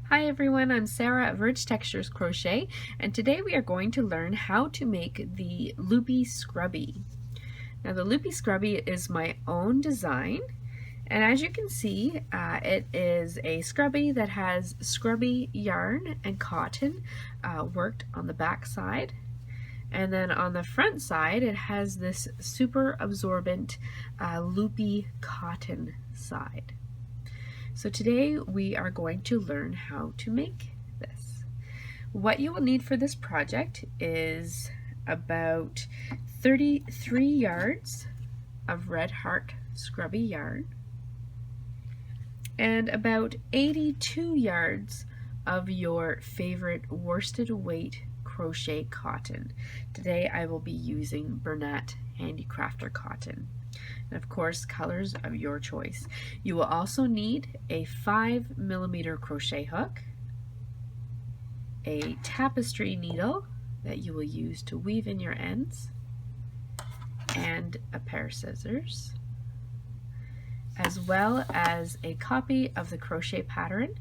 Hi everyone, I'm Sarah of Rich Textures Crochet, and today we are going to learn how to make the Loopy Scrubby. Now the Loopy Scrubby is my own design, and as you can see, it is a scrubby that has scrubby yarn and cotton worked on the back side. And then on the front side, it has this super absorbent loopy cotton side. So today we are going to learn how to make this. What you will need for this project is about 33 yards of Red Heart Scrubby yarn and about 82 yards of your favorite worsted weight crochet cotton. Today I will be using Bernat Handicrafter Cotton. And of course, colors of your choice. You will also need a 5mm crochet hook, a tapestry needle that you will use to weave in your ends, and a pair of scissors, as well as a copy of the crochet pattern.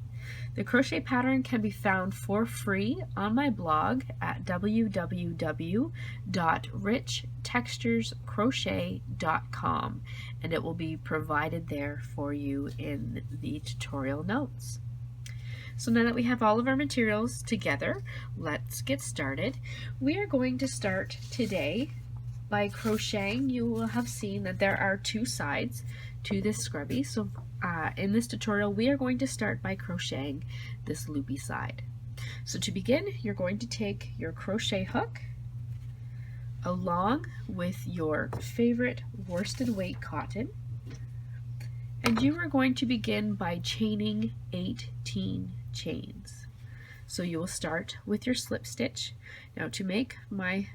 The crochet pattern can be found for free on my blog at www.richtexturescrochet.com, and it will be provided there for you in the tutorial notes. So now that we have all of our materials together, let's get started. We are going to start today by crocheting. You will have seen that there are two sides to this scrubby, so in this tutorial we are going to start by crocheting this loopy side. So to begin, you're going to take your crochet hook along with your favorite worsted weight cotton, and you are going to begin by chaining 18 chains. So you will start with your slip stitch. Now to make my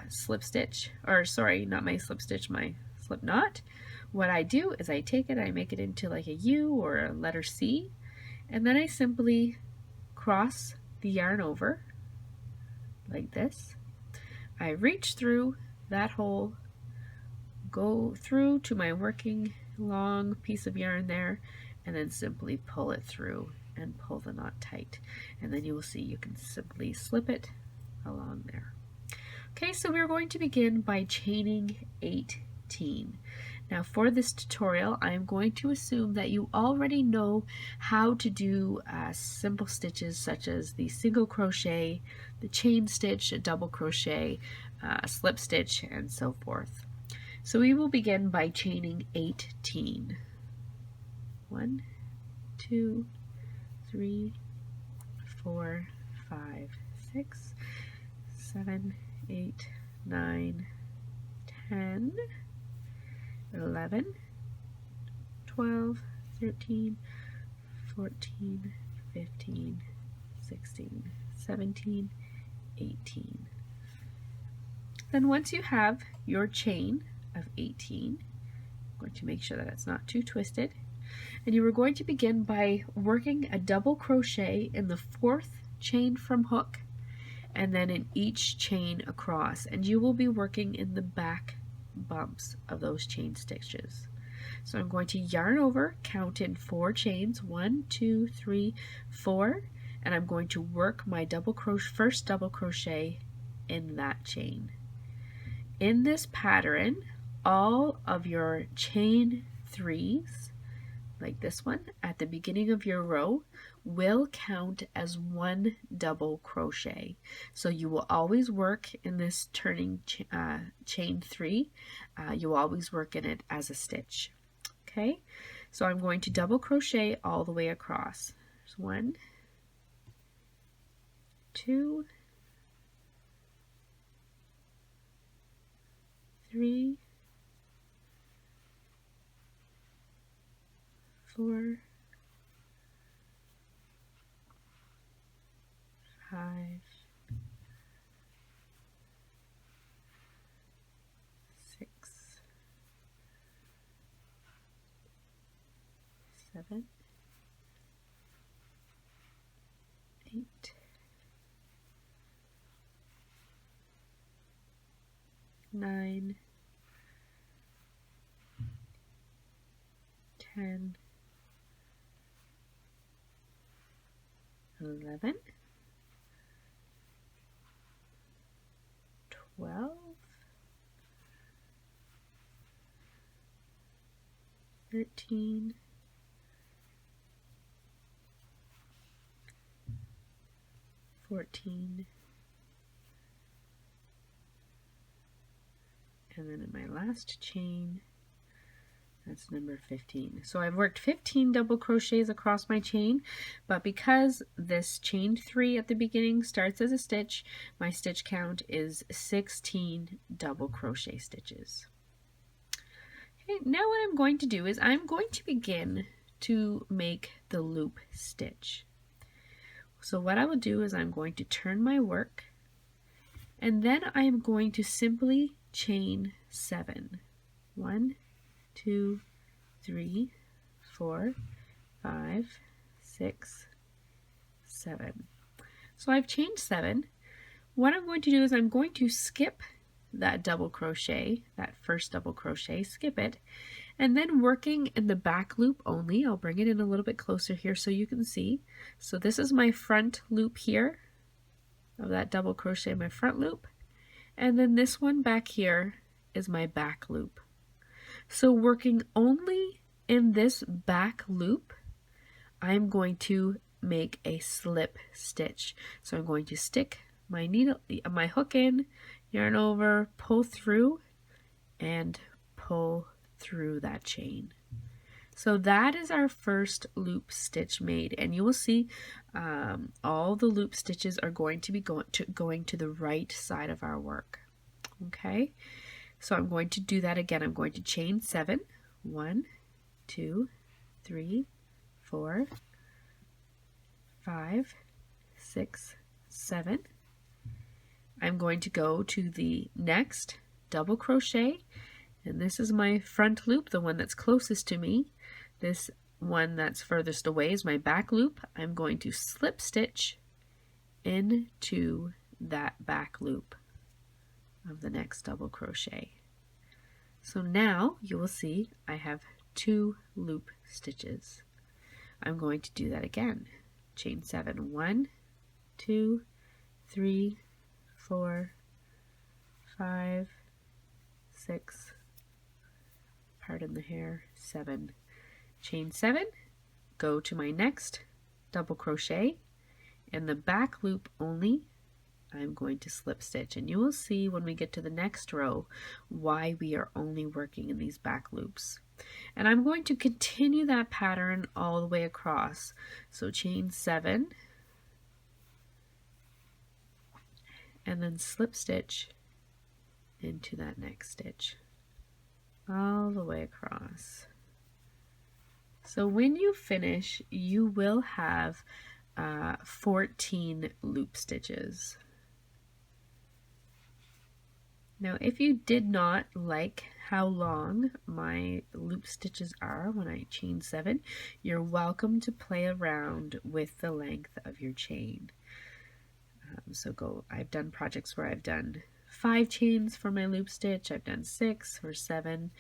slip stitch, or sorry, not my slip stitch, my slip knot, what I do is I take it, I make it into like a U or a letter C, and then I simply cross the yarn over like this. I reach through that hole, go through to my working long piece of yarn there, and then simply pull it through and pull the knot tight. And then you will see you can simply slip it along there. Okay, so we're going to begin by chaining 18. Now for this tutorial, I'm going to assume that you already know how to do simple stitches such as the single crochet, the chain stitch, a double crochet, a slip stitch, and so forth. So we will begin by chaining 18. 1, 2, 3, 4, 5, 6, 7, 8, 9, 10, 11, 12, 13, 14, 15, 16, 17, 18. Then once you have your chain of 18, I'm going to make sure that it's not too twisted, and you are going to begin by working a double crochet in the 4th chain from hook and then in each chain across, and you will be working in the back bumps of those chain stitches. So I'm going to yarn over, count in 4 chains, 1, 2, 3, 4, and I'm going to work my first double crochet in that chain. In this pattern, all of your chain 3s, like this one, at the beginning of your row will count as 1 double crochet. So you will always work in this turning chain 3, you will always work in it as a stitch. Okay, so I'm going to double crochet all the way across. There's 1, 2, 3, 4, 5, 6, 7, 8, 9, 10, 11, 12, 13, 14, and then in my last chain, that's number 15. So I've worked 15 double crochets across my chain, but because this chain 3 at the beginning starts as a stitch, my stitch count is 16 double crochet stitches. Okay, now what I'm going to do is I'm going to begin to make the loop stitch. So what I will do is I'm going to turn my work, and then I'm going to simply chain 7. 1, 2, 3, 4, 5, 6, 7. So I've chained 7. What I'm going to do is I'm going to skip that double crochet, that first double crochet, skip it, and then working in the back loop only. I'll bring it in a little bit closer here so you can see. So this is my front loop here of that double crochet, my front loop, and then this one back here is my back loop. So working only in this back loop, I'm going to make a slip stitch. So I'm going to stick my needle, my hook in, yarn over, pull through, and pull through that chain. So that is our first loop stitch made, and you will see all the loop stitches are going to be going to the right side of our work. Okay, so I'm going to do that again. I'm going to chain 7. 1, 2, 3, 4, 5, 6, 7. I'm going to go to the next double crochet, and this is my front loop, the one that's closest to me. This one that's furthest away is my back loop. I'm going to slip stitch into that back loop of the next double crochet. So now you will see I have 2 loop stitches. I'm going to do that again. Chain 7. 1, 2, 3, 4, 5, 6, pardon the hair, 7. Chain 7, go to my next double crochet. In the back loop only, I'm going to slip stitch, and you will see when we get to the next row why we are only working in these back loops. And I'm going to continue that pattern all the way across. So chain 7, and then slip stitch into that next stitch all the way across. So when you finish, you will have 14 loop stitches. Now, if you did not like how long my loop stitches are when I chain 7, you're welcome to play around with the length of your chain. I've done projects where I've done 5 chains for my loop stitch. I've done 6 or 7.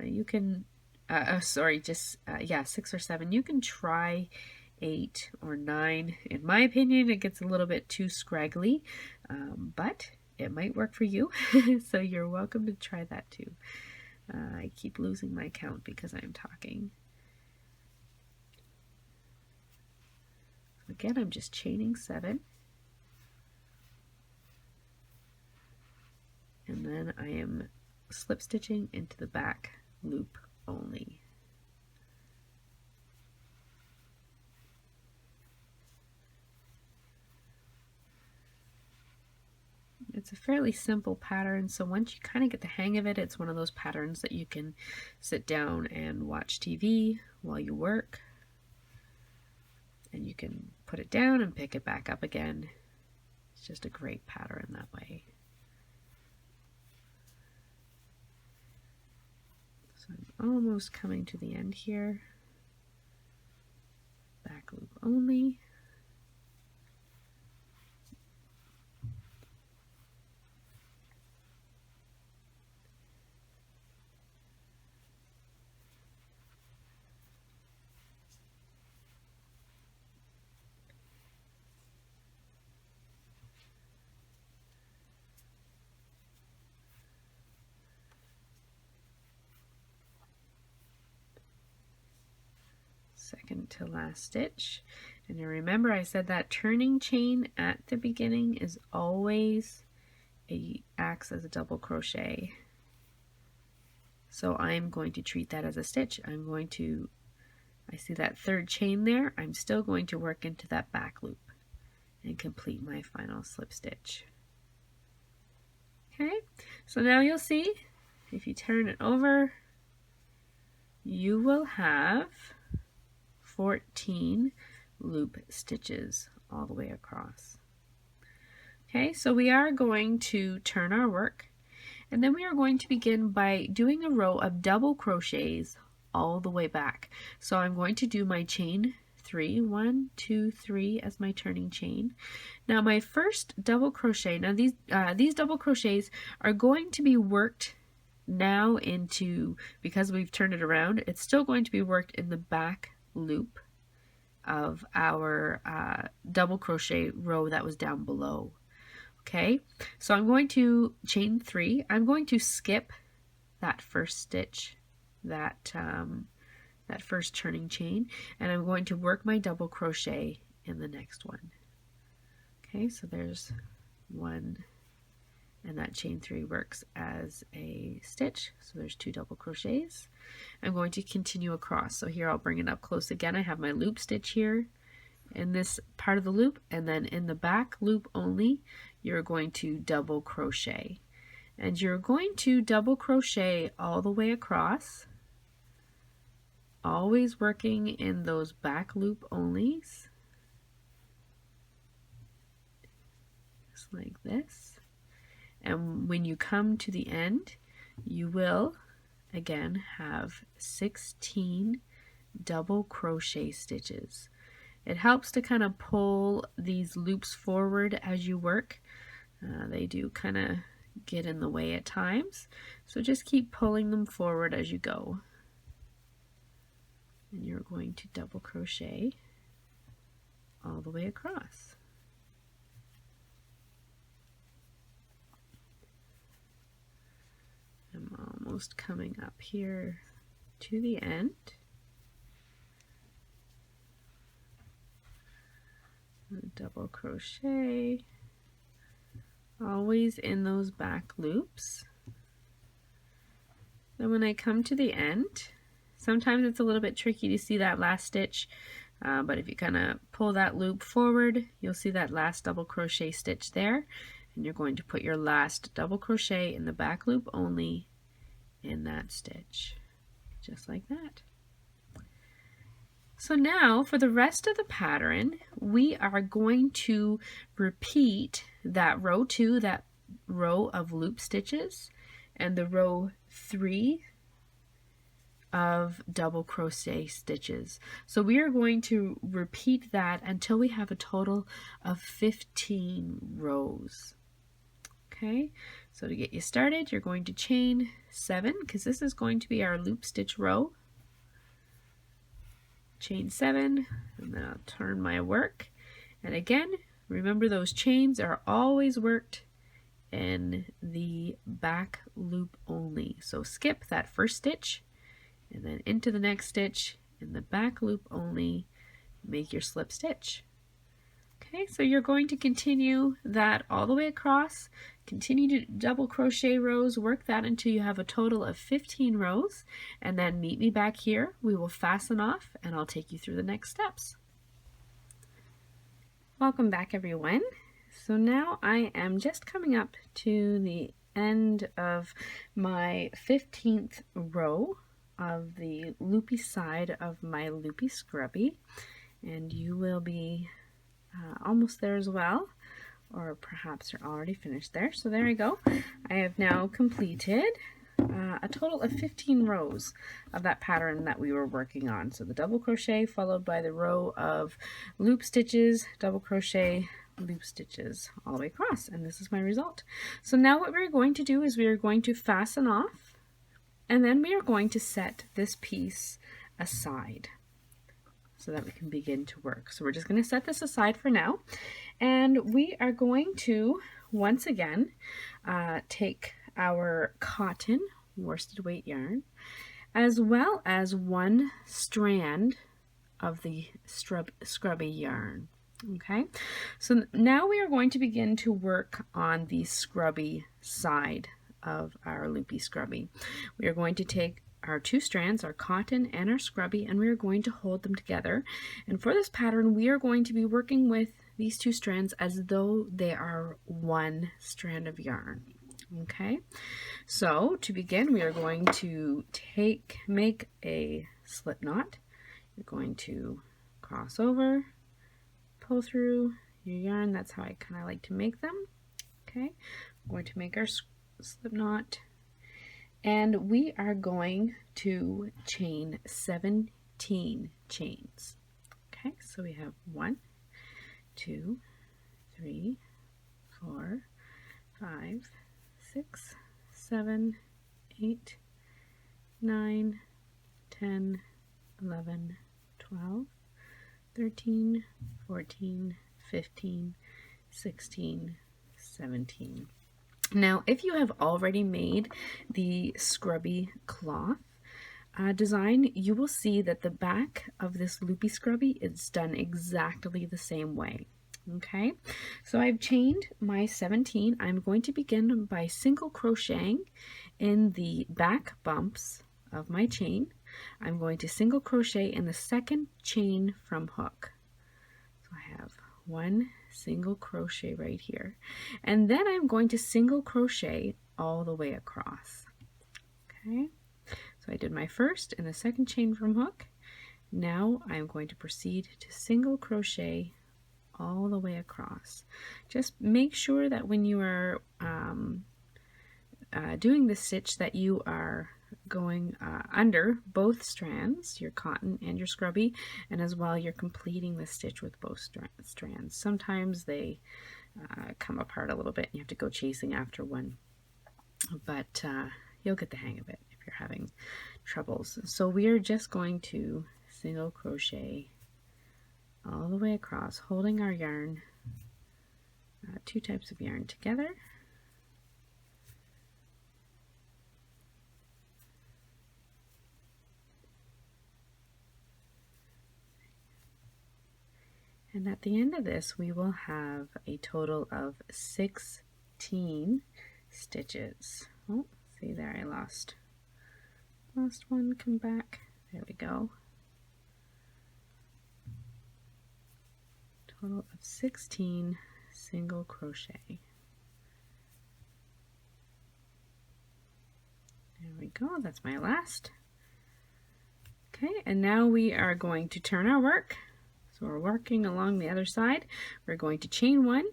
You can, 6 or 7. You can try 8 or 9. In my opinion, it gets a little bit too scraggly, but it might work for you. So you're welcome to try that too. I keep losing my count because I'm talking. Again, I'm just chaining 7. And then I am slip stitching into the back loop only. It's a fairly simple pattern, so once you kind of get the hang of it, it's one of those patterns that you can sit down and watch TV while you work, and you can put it down and pick it back up again. It's just a great pattern that way. So I'm almost coming to the end here. Back loop only. second to last stitch. And you remember I said that turning chain at the beginning is always acts as a double crochet. So I'm going to treat that as a stitch. I see that third chain there, I'm still going to work into that back loop and complete my final slip stitch. Okay, so now you'll see, if you turn it over, you will have 14 loop stitches all the way across. Okay, so we are going to turn our work, and then we are going to begin by doing a row of double crochets all the way back. So I'm going to do my chain 3, 1, 2, 3 as my turning chain. Now my first double crochet, now these double crochets are going to be worked now into, because we've turned it around, it's still going to be worked in the back loop of our double crochet row that was down below. Okay, so I'm going to chain 3. I'm going to skip that first stitch, that first turning chain, and I'm going to work my double crochet in the next one. Okay, so there's one, and that chain 3 works as a stitch, so there's 2 double crochets. I'm going to continue across, so here I'll bring it up close again. I have my loop stitch here in this part of the loop, and then in the back loop only you're going to double crochet, and you're going to double crochet all the way across, always working in those back loop onlys, just like this. And when you come to the end, you will again have 16 double crochet stitches. It helps to kind of pull these loops forward as you work. They do kind of get in the way at times, so just keep pulling them forward as you go. And you're going to double crochet all the way across. I'm almost coming up here to the end. Double crochet, always in those back loops. Then when I come to the end, sometimes it's a little bit tricky to see that last stitch, but if you kind of pull that loop forward, you'll see that last double crochet stitch there, and you're going to put your last double crochet in the back loop only in that stitch, just like that. So now for the rest of the pattern, we are going to repeat that row 2, that row of loop stitches, and the row 3 of double crochet stitches. So we are going to repeat that until we have a total of 15 rows. Okay, so to get you started, you're going to chain 7, because this is going to be our loop stitch row. Chain 7, and then I'll turn my work, and again, remember those chains are always worked in the back loop only. So skip that first stitch and then into the next stitch in the back loop only, make your slip stitch. Okay, so you're going to continue that all the way across, continue to double crochet rows, work that until you have a total of 15 rows, and then meet me back here. We will fasten off and I'll take you through the next steps. Welcome back, everyone. So now I am just coming up to the end of my 15th row of the loopy side of my Loopy Scrubby, and you will be almost there as well, or perhaps you're already finished there. So there I go. I have now completed a total of 15 rows of that pattern that we were working on. So the double crochet followed by the row of loop stitches, double crochet, loop stitches all the way across, and this is my result. So now what we're going to do is we are going to fasten off, and then we are going to set this piece aside so that we can begin to work. So we're just going to set this aside for now, and we are going to once again take our cotton worsted weight yarn as well as one strand of the Scrubby yarn. Okay, so now we are going to begin to work on the scrubby side of our Loopy Scrubby. We are going to take our two strands, our cotton and our scrubby, and we are going to hold them together. And for this pattern, we are going to be working with these two strands as though they are one strand of yarn. Okay, so to begin, we are going to make a slip knot. You're going to cross over, pull through your yarn. That's how I kind of like to make them. Okay, we're going to make our slip knot, and we are going to chain 17 chains. Okay, so we have 1, 2, 3, 4, 5, 6, 7, 8, 9, 10, 11, 12, 13, 14, 15, 16, 17. Now, if you have already made the scrubby cloth design, you will see that the back of this Loopy Scrubby is done exactly the same way. Okay, so I've chained my 17. I'm going to begin by single crocheting in the back bumps of my chain. I'm going to single crochet in the second chain from hook. So I have 1 single crochet right here, and then I'm going to single crochet all the way across. Okay, so I did my first and the second chain from hook. Now I'm going to proceed to single crochet all the way across. Just make sure that when you are doing the stitch that you are going under both strands, your cotton and your scrubby, and as well you're completing the stitch with both strands. Sometimes they come apart a little bit and you have to go chasing after one, but you'll get the hang of it if you're having troubles. So we are just going to single crochet all the way across, holding our yarn, two types of yarn together. And at the end of this, we will have a total of 16 stitches. Oh, see there, I lost one, come back. There we go. Total of 16 single crochet. There we go, that's my last. Okay, and now we are going to turn our work. So we're working along the other side. We're going to chain 1,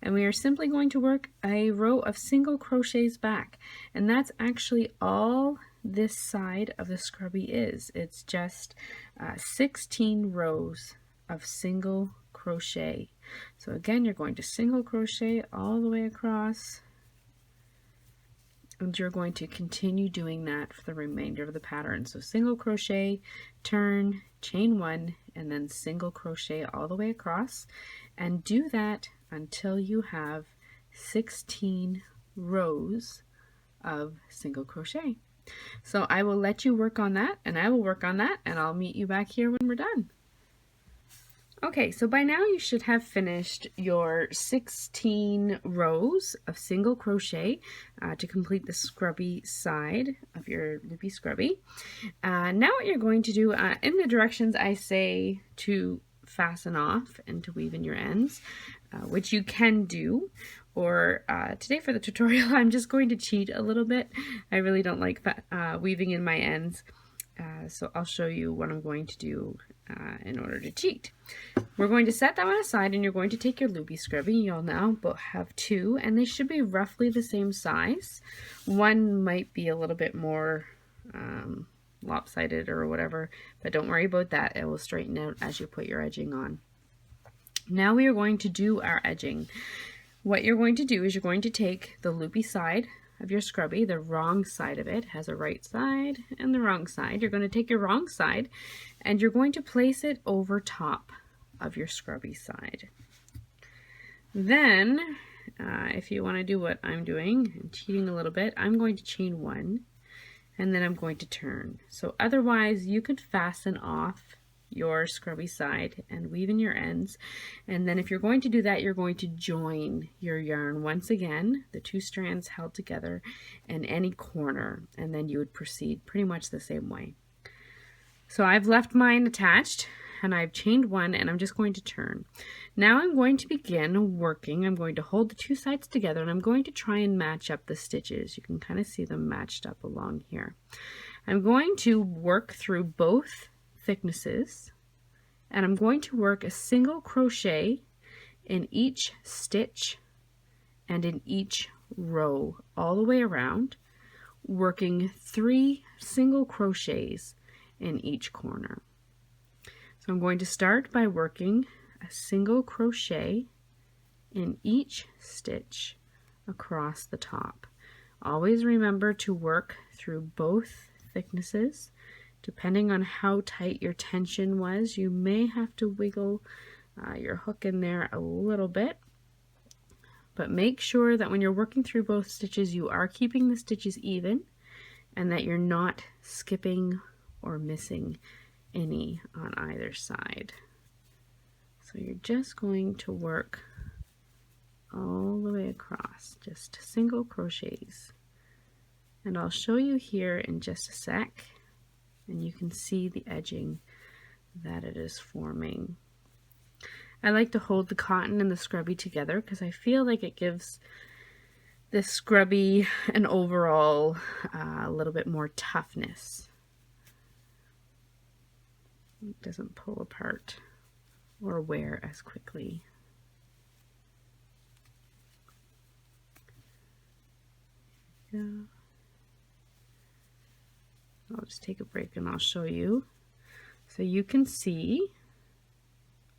and we are simply going to work a row of single crochets back. And that's actually all this side of the scrubby is. It's just 16 rows of single crochet. So again, you're going to single crochet all the way across, and you're going to continue doing that for the remainder of the pattern. So single crochet, turn, chain 1, and then single crochet all the way across, and do that until you have 16 rows of single crochet. So I will let you work on that, and I will work on that, and I'll meet you back here when we're done. Okay, so by now you should have finished your 16 rows of single crochet to complete the scrubby side of your Loopy Scrubby. Now what you're going to do, in the directions I say to fasten off and to weave in your ends, which you can do, or today for the tutorial I'm just going to cheat a little bit. I really don't like weaving in my ends. So I'll show you what I'm going to do in order to cheat. We're going to set that one aside, and you're going to take your Loopy Scrubby. You'll now have 2, and they should be roughly the same size. One might be a little bit more lopsided or whatever, but don't worry about that. It will straighten out as you put your edging on. Now we are going to do our edging. What you're going to do is you're going to take the loopy side of your scrubby, the wrong side of it has a right side and the wrong side. You're going to take your wrong side and you're going to place it over top of your scrubby side. Then if you want to do what I'm doing and cheating a little bit, I'm going to chain 1 and then I'm going to turn. So otherwise you could fasten off your scrubby side and weave in your ends. And then if you're going to do that, you're going to join your yarn once again, the two strands held together in any corner, and then you would proceed pretty much the same way. So I've left mine attached and I've chained one, and I'm just going to turn. Now I'm going to begin working. I'm going to hold the two sides together and I'm going to try and match up the stitches. You can kind of see them matched up along here. I'm going to work through both thicknesses, and I'm going to work a single crochet in each stitch and in each row all the way around, working 3 single crochets in each corner. So I'm going to start by working a single crochet in each stitch across the top. Always remember to work through both thicknesses. Depending on how tight your tension was, you may have to wiggle your hook in there a little bit, but make sure that when you're working through both stitches, you are keeping the stitches even and that you're not skipping or missing any on either side. So you're just going to work all the way across, just single crochets. And I'll show you here in just a sec, and you can see the edging that it is forming. I like to hold the cotton and the scrubby together because I feel like it gives this scrubby an overall a little bit more toughness. It doesn't pull apart or wear as quickly. Yeah. I'll just take a break and I'll show you. So you can see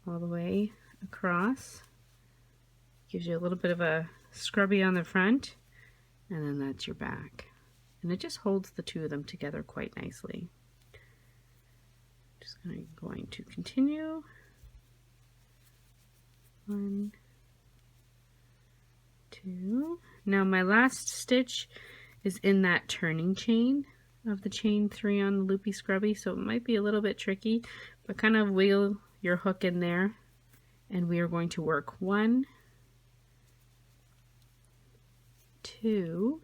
all the way across. Gives you a little bit of a scrubby on the front, and then that's your back. And it just holds the two of them together quite nicely. Just going to continue. 1, 2. Now my last stitch is in that turning chain of the chain 3 on the Loopy Scrubby, so it might be a little bit tricky, but kind of wiggle your hook in there, and we are going to work 1, 2,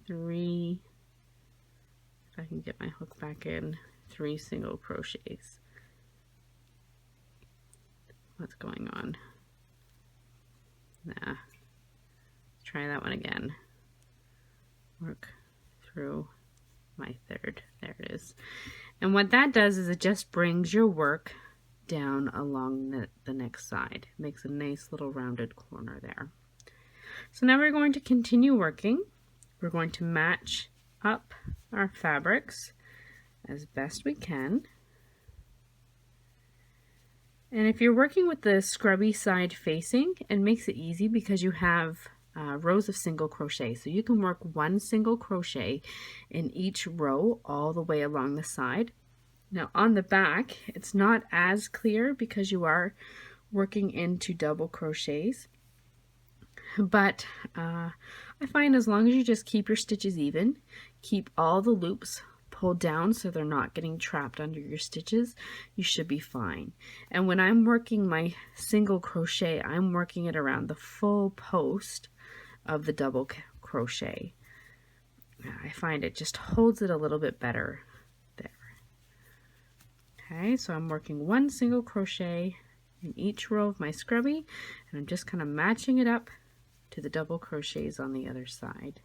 3, if I can get my hook back in, 3 single crochets. What's going on? Nah. Let's try that one again. Work through my 3rd. There it is. And what that does is it just brings your work down along the next side. It makes a nice little rounded corner there. So now we're going to continue working. We're going to match up our fabrics as best we can. And if you're working with the scrubby side facing, it makes it easy because you have rows of single crochet. So you can work 1 single crochet in each row all the way along the side. Now on the back, it's not as clear because you are working into double crochets. But I find as long as you just keep your stitches even, keep all the loops pulled down so they're not getting trapped under your stitches, you should be fine. And when I'm working my single crochet, I'm working it around the full post of the double crochet. I find it just holds it a little bit better there. Okay, so I'm working 1 single crochet in each row of my scrubby, and I'm just kind of matching it up to the double crochets on the other side.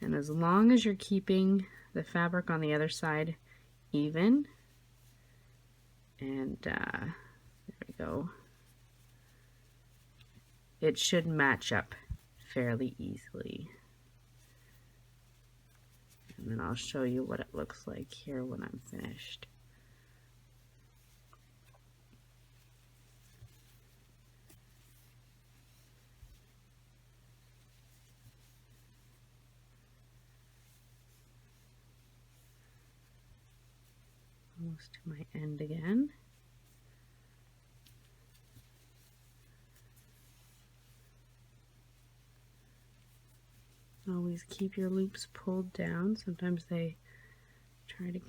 And as long as you're keeping the fabric on the other side even, and there we go, it should match up fairly easily. And then I'll show you what it looks like here when I'm finished. Almost to my end again. Always keep your loops pulled down. Sometimes they try to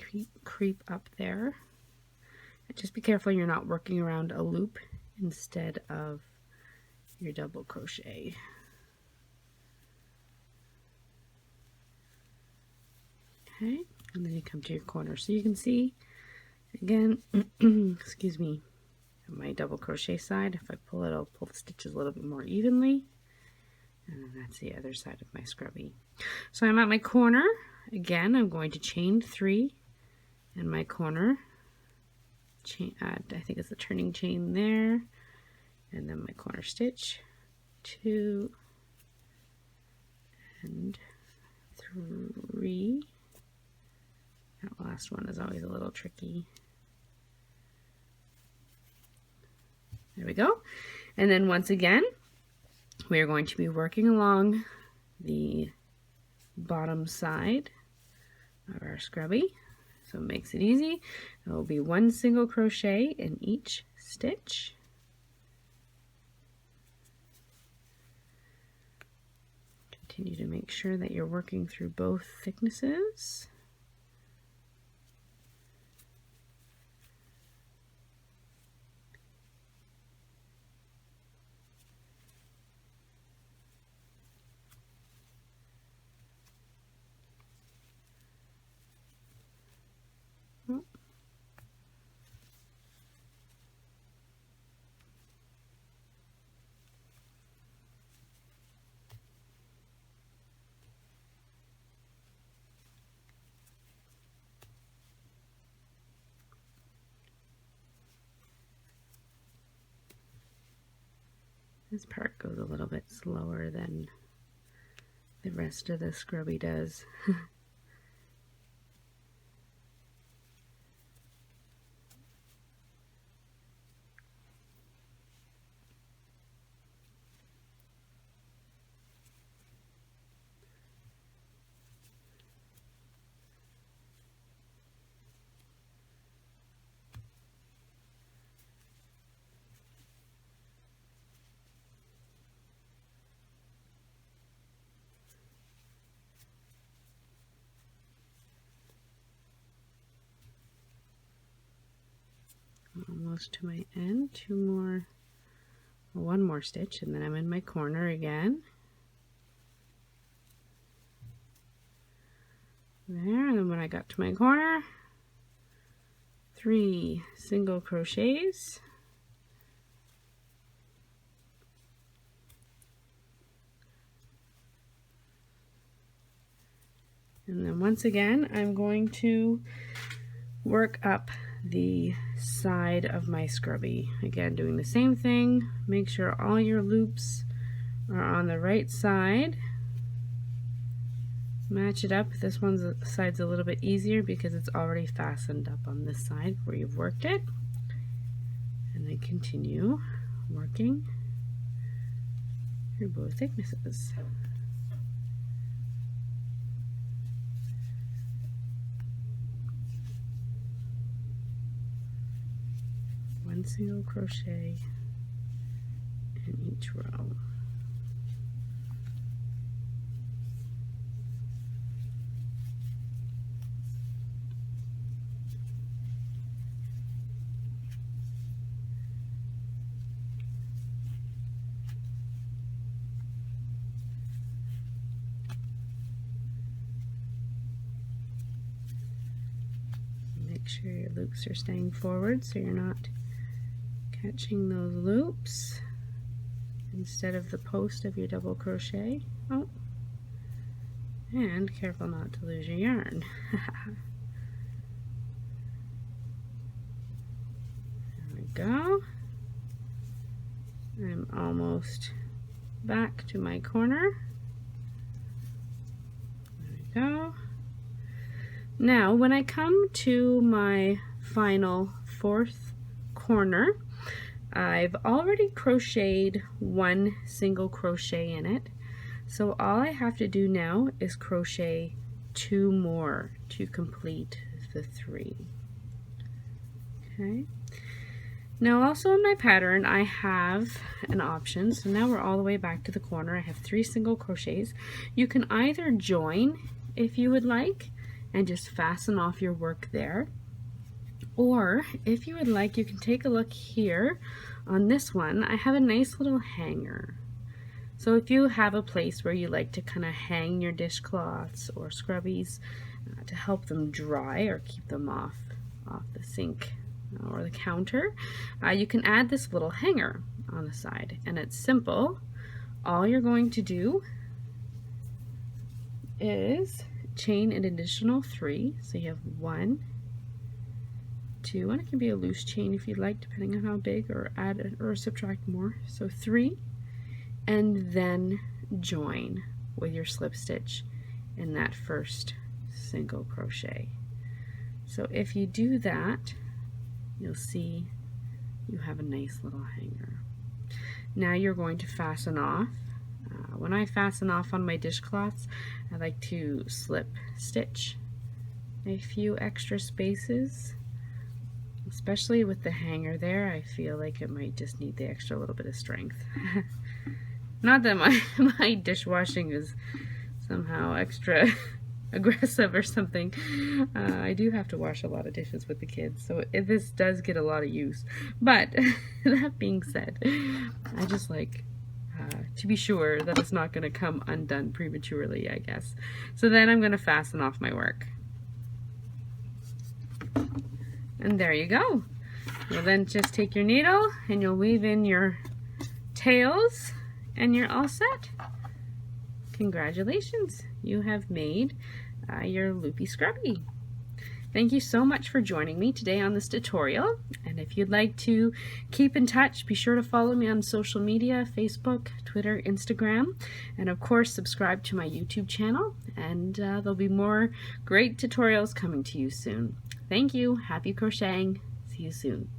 creep up there. And just be careful you're not working around a loop instead of your double crochet. Okay, and then you come to your corner. So you can see, again, excuse me, on my double crochet side, if I pull it, I'll pull the stitches a little bit more evenly. And then that's the other side of my scrubby. So I'm at my corner. Again, I'm going to chain 3 in my corner. I think it's the turning chain there. And then my corner stitch, 2 and 3. That last one is always a little tricky. There we go. And then once again, we are going to be working along the bottom side of our scrubby. So it makes it easy. There will be 1 single crochet in each stitch. Continue to make sure that you're working through both thicknesses. This part goes a little bit slower than the rest of the scrubby does. Almost to my end, one more stitch, and then I'm in my corner again. There, and then when I got to my corner, 3 single crochets. And then once again, I'm going to work up the side of my scrubby. Again, doing the same thing. Make sure all your loops are on the right side. Match it up. This side's a little bit easier because it's already fastened up on this side where you've worked it. And then continue working through both thicknesses. One single crochet in each row. Make sure your loops are staying forward so you're not catching those loops instead of the post of your double crochet. Oh, and careful not to lose your yarn. There we go. I'm almost back to my corner. There we go. Now when I come to my final 4th corner, I've already crocheted 1 single crochet in it, so all I have to do now is crochet 2 more to complete the 3. Okay. Now also in my pattern I have an option. So now we're all the way back to the corner. I have 3 single crochets. You can either join if you would like and just fasten off your work there, or if you would like, you can take a look here on this one. I have a nice little hanger. So if you have a place where you like to kind of hang your dishcloths or scrubbies to help them dry or keep them off the sink or the counter, you can add this little hanger on the side, and it's simple. All you're going to do is chain an additional 3. So you have 1, 2, and it can be a loose chain if you'd like, depending on how big, or add or subtract more. So 3, and then join with your slip stitch in that first single crochet. So if you do that, you'll see you have a nice little hanger. Now you're going to fasten off. When I fasten off on my dishcloths, I like to slip stitch a few extra spaces, especially with the hanger there. I feel like it might just need the extra little bit of strength. Not that my dishwashing is somehow extra aggressive or something. I do have to wash a lot of dishes with the kids, so this does get a lot of use. But that being said, I just like to be sure that it's not going to come undone prematurely, I guess. So then I'm going to fasten off my work. And there you go. You'll then just take your needle and you'll weave in your tails and you're all set. Congratulations, you have made your Loopy Scrubby. Thank you so much for joining me today on this tutorial, and if you'd like to keep in touch, be sure to follow me on social media, Facebook, Twitter, Instagram, and of course subscribe to my YouTube channel, and there'll be more great tutorials coming to you soon. Thank you, happy crocheting, see you soon.